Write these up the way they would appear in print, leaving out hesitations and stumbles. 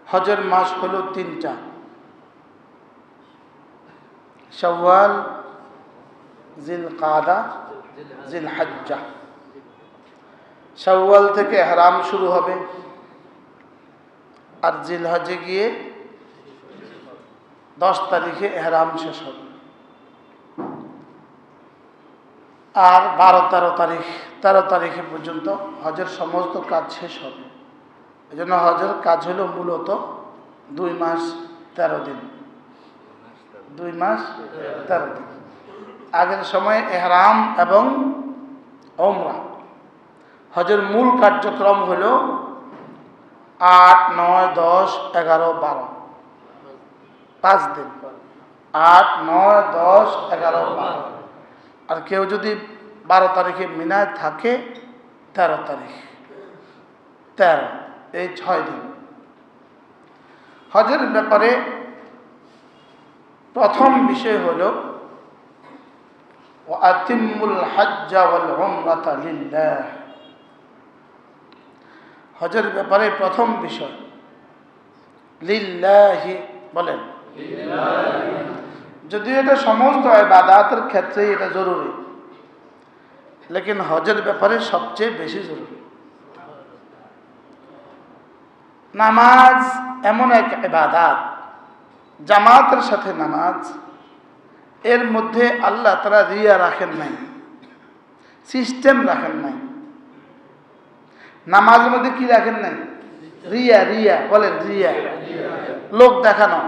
হজের মাস হলো তিনটা, শাওয়াল, জিলকাদা, জিলহজ্জা। শাওয়াল থেকে ইহরাম শুরু হবে, আর জিলহজ্জে গিয়ে 10 তারিখে ইহরাম শেষ হবে, আর 12-13 তারিখে পর্যন্ত হজের সমস্ত কাজ শেষ হবে। এই জন্য হজের কাজ হলো মূলত 2 মাস 13 দিন। 2 মাস 13 দিন। আগের সময় ইহরাম এবং উমরা। হজের মূল কার্যক্রম হলো 8, 9, 10, 11, 12, 5 দিন। 8, 9, 10, 11, 12। আর কেউ যদি 12 তারিখে মিনায় থাকে, 13 তারিখ, 13, এই 6 দিন। হজের ব্যাপারে প্রথম বিষয় হলো ওয়াতিমুল হজ্জ ওয়াল উমরাতা লিল্লাহ। হজের ব্যাপারে প্রথম বিষয় লিল্লাহি বলেন। যদিও এটা সমস্ত ইবাদতের ক্ষেত্রে এটা জরুরি, লেকিন হজের ব্যাপারে সবচেয়ে বেশি জরুরি। নামাজ এমন এক ইবাদত, জামাতের সাথে নামাজ, এর মধ্যে আল্লাহ তাআলা রিয়া রাখেন নাই, সিস্টেম রাখেন নাই। নামাজের মধ্যে কি রাখেন নাই? রিয়া। রিয়া বলেন, রিয়া, লোক দেখানো,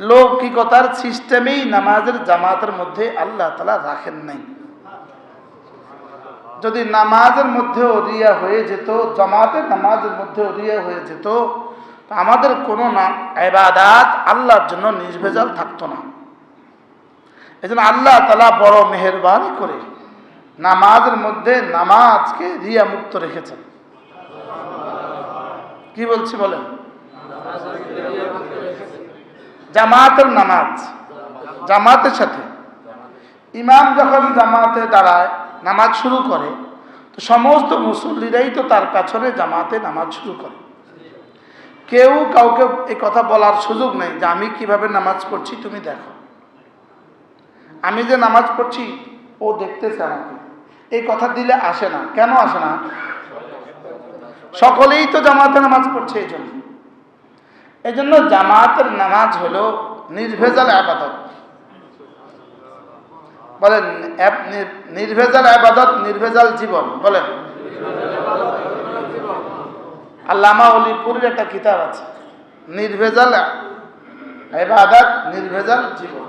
লৌকিকতার সিস্টেমেই নামাজের জামাতের মধ্যে আল্লাহ তাআলা রাখেন নাই। যদি নামাজের মধ্যেও রিয়া হয়ে যেত, জামাতের নামাজের মধ্যেও রিয়া হয়ে যেত, তো আমাদের কোনো ইবাদত আল্লাহর জন্য নির্ভেজাল থাকতো না। এজন্য আল্লাহ তাআলা বড় মেহেরবানি করে নামাজের মধ্যে নামাজকে রিয়া মুক্ত রেখেছেন। কি বলছি বলেন? জামাতের নামাজ, জামাতের সাথে ইমাম যখন জামাতে দাঁড়ায়, নামাজ শুরু করে, তো সমস্ত মুসল্লিরাই তো তার পেছনে জামাতে নামাজ শুরু করে। কেউ কাউকে এই কথা বলার সুযোগ নেই যে আমি কিভাবে নামাজ পড়ছি তুমি দেখো, আমি যে নামাজ পড়ছি ও দেখতেছে আমাকে, এই কথা দিলে আসে না। কেন আসে না? সকলেই তো জামাতে নামাজ পড়ছে। এই জন্য জামাতের নামাজ হলো নির্ভেজাল ইবাদত। বলেন নির্ভেজাল ইবাদত, নির্ভেজাল জীবন। বলেন, আল্লামা ওলিপুরের একটা কিতাব আছে, নির্ভেজাল ইবাদত, নির্ভেজাল জীবন।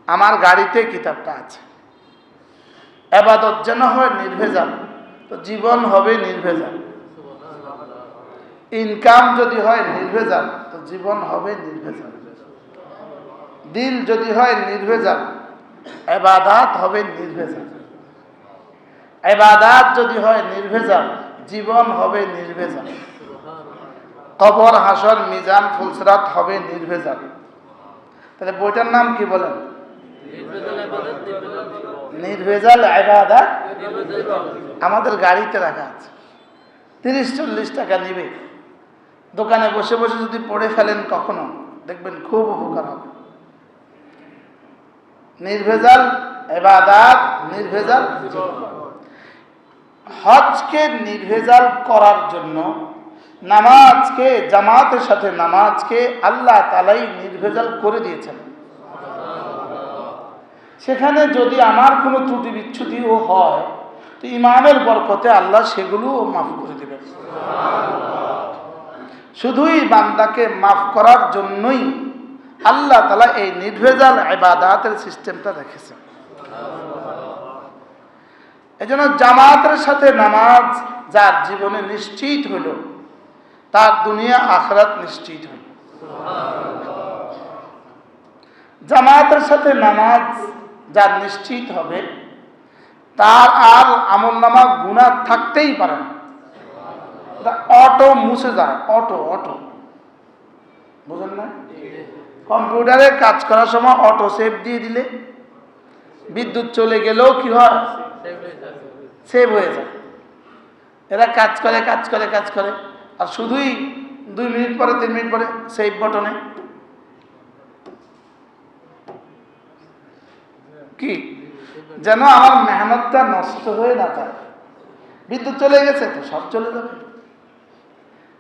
আমার গাড়িতে কিতাবটা আছে। ইবাদত যেন হয় নির্ভেজাল, তো জীবন হবে নির্ভেজাল। ইনকাম যদি হয় নির্ভেজাল, তো জীবন হবে নির্ভেজাল। দিল যদি হয় নির্ভেজাল, ইবাদত হবে নির্ভেজাল। ইবাদত যদি হয় নির্ভেজাল, জীবন হবে নির্ভেজাল। কবর, হাসর, মিজান, ফুলসিরাত হবে নির্ভেজাল। তাহলে বইটার নাম কি বলেন? নির্ভেজাল ইবাদত। আমাদের গাড়িতে রাখা আছে, 30-40 টাকা নিবে। দোকানে বসে বসে যদি পড়ে ফেলেন কখনো, দেখবেন খুব উপকার হবে। নির্ভেজাল ইবাদত, নির্ভেজাল জীবন। হজকে নির্ভেজাল করার জন্য নামাজকে, জামাতের সাথে নামাজকে আল্লাহ তাআলাই নির্ভেজাল করে দিয়েছেন। সেখানে যদি আমার কোনো ত্রুটি বিচ্ছুতিও হয়, তো ইমামের বরকতে আল্লাহ সেগুলোও মাফ করে দেবেন। শুধুই বান্দাকে মাফ করার জন্যই আল্লাহ তাআলা এই নির্ভেজাল ইবাদতের সিস্টেমটা রেখেছেন। এজন্য জামাতের সাথে নামাজ যার জীবনে নিশ্চিত হলো, তার দুনিয়া আখিরাত নিশ্চিত হলো। জামাতের সাথে নামাজ যার নিশ্চিত হবে, তার আর আমলনামা গুনাহ থাকতেই পারে না। অটো মুছে যায়, অটো। বুঝেন না? কম্পিউটারে কাজ করার সময় অটো সেভ দিয়ে দিলে, বিদ্যুৎ চলে গেলেও কি হয়? সেভ হয়ে যায়। এরা কাজ করে, আর শুধুই 2 মিনিট পরে 3 মিনিট পরে সেভ বাটনে কি যেন আমার মেহনতটা নষ্ট হয়ে না যায়। বিদ্যুৎ চলে গেছে তো সব চলে যাবে।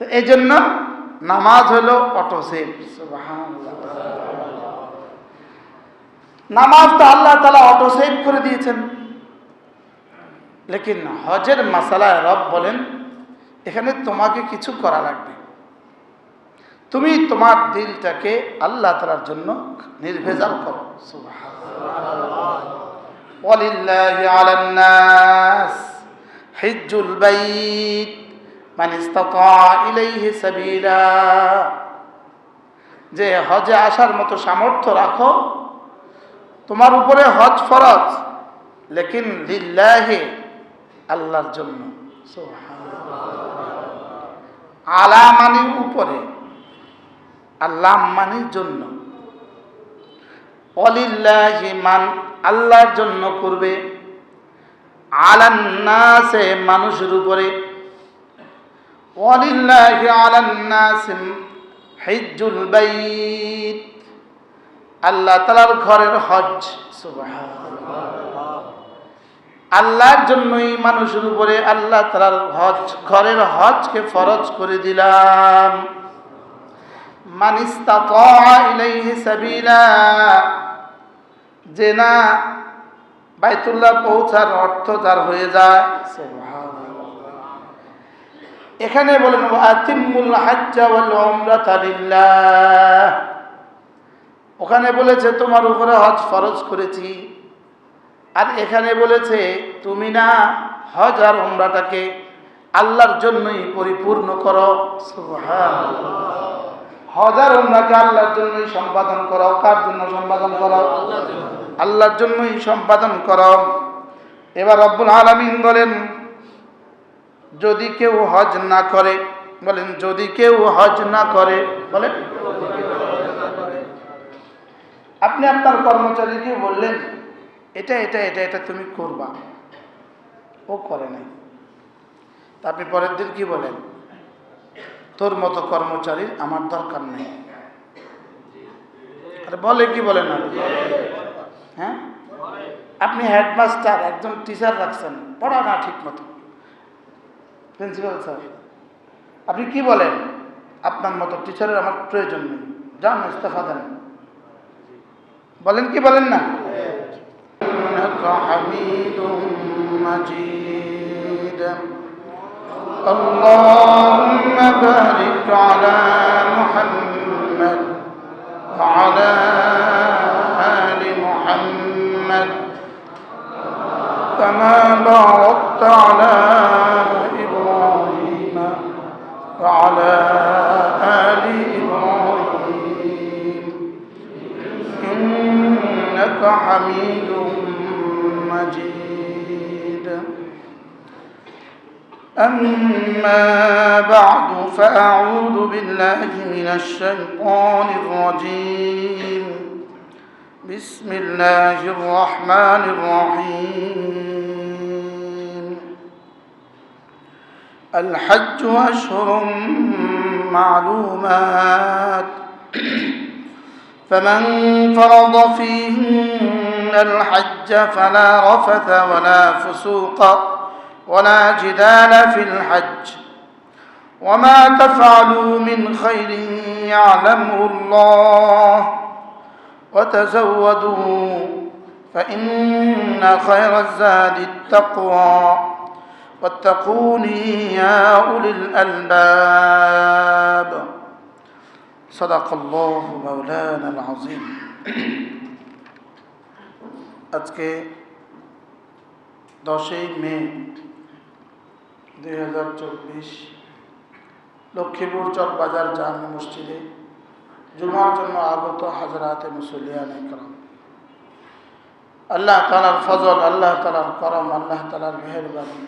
তো এই জন্য নামাজ হলো অটো সেভ। সুবহানাল্লাহ। নামাজ তো আল্লাহ তাআলা অটো সেভ করে দিয়েছেন, লেকিন হজের মাসালায় রব বলেন এখানে তোমাকে কিছু করা লাগবে। তুমি তোমার দিলটাকে আল্লাহ তাআলার জন্য নির্ভেজাল করো। সুবহানাল্লাহ। ওয়ালিল্লাহি আলান নাস হিজ্জুল বাইত মান ইসতাতা ইলাইহি সাবিলা। যে হজে আসার মতো সামর্থ্য রাখো, তোমার উপরে হজ ফরজ, লেকিন লিল্লাহি আল্লাহর জন্য। আলা মানে উপরে, আল্লাহ মানে জন্য। ওয়ালিল্লাহি মান আল্লাহর জন্য করবে, আলান নাসে মানুষের উপরে। ওয়ালিল্লাহি আলান নাস হিজ্জুল বাইত আল্লাহ তাআলার ঘরের হজ। সুবহানাল্লাহ। আল্লাহর জন্যই মানুষের উপরে আল্লাহ তাআলার হজ, ঘরের হজকে ফরজ করে দিলাম। মান ইসতাতা ইলাইহি সাবিলা, যে না বাইতুল্লাহ পৌঁছার অর্থ যার হয়ে যায়। এখানে বলেন আতিমুল হজ্জ ওয়াল উমরাতা লিল্লাহ। ওখানে বলেছে তোমার উপরে হজ ফরজ করেছি, আর এখানে বলেছে তুমি না হজ আর উমরাটাকে আল্লাহর জন্যই পরিপূর্ণ করো। সুবহানাল্লাহ। হজ আর উমরাকে আল্লাহর জন্যই সম্পাদন করো। কার জন্য সম্পাদন করো? আল্লাহর জন্যই সম্পাদন করো। এবার রব্বুল আলামিন বলেন যদি কেউ হজ না করে, বলেন যদি কেউ হজ না করে, বলেন আপনি আপনার কর্মচারীকে বললেন এটা এটা এটা এটা তুমি করবা, ও করে নাই, তা আপনি পরের দিন কি বলেন? তোর মতো কর্মচারীর আমার দরকার নেই। আরে বলে কি বলেন না? হ্যাঁ, আপনি হেডমাস্টার একজন টিচার রাখছেন, পড়া না ঠিক মতো, প্রিন্সিপাল স্যার, আপনি কি বলেন? আপনার মতো টিচারের আমার প্রয়োজন নেই, যান ইস্তফা দেন। বলেন কি বলেন না? হামিদুম মাজিদ। আল্লাহুম্মা বারিক আলা মুহাম্মাদ ওয়া আলা আলি মুহাম্মাদ কামা বারাকতা আলা ইব্রাহিম ওয়া আলা আলি ইব্রাহিম ইন্নাকা হামিদুম مجيد. أما بعد فأعوذ بالله من الشيطان الرجيم. بسم الله الرحمن الرحيم. الحج أشهر معلومات فمن فرض فيهن الحج فلا رفث ولا فسوق ولا جدال في الحج وما تفعلوا من خير يعلمه الله وتزودوا فإن خير الزاد التقوى واتقوني يا أولي الألباب. صدق الله مولانا العظيم. আজকে 10 মে 2024 লক্ষ্মীপুর চকবাজার জামে মসজিদে জুমার জন্য আগত হাজরাতে মুসল্লিয়ান ইকরাম, আল্লাহ তাআলার ফজল, আল্লাহ তাআলার করম, আল্লাহ তাআলার মেহেরবানি,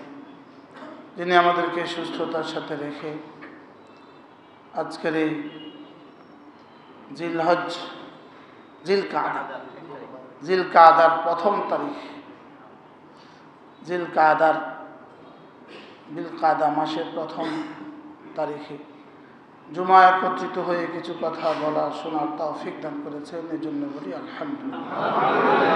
যিনি আমাদেরকে সুস্থতার সাথে রেখে আজকের এই জিলকাদার প্রথম তারিখ, বিলকাদা মাসের প্রথম তারিখে জুমা একত্রিত হয়ে কিছু কথা বলা শোনার তৌফিক দান করেছেন, এই জন্য বলি আলহামদুলিল্লাহ।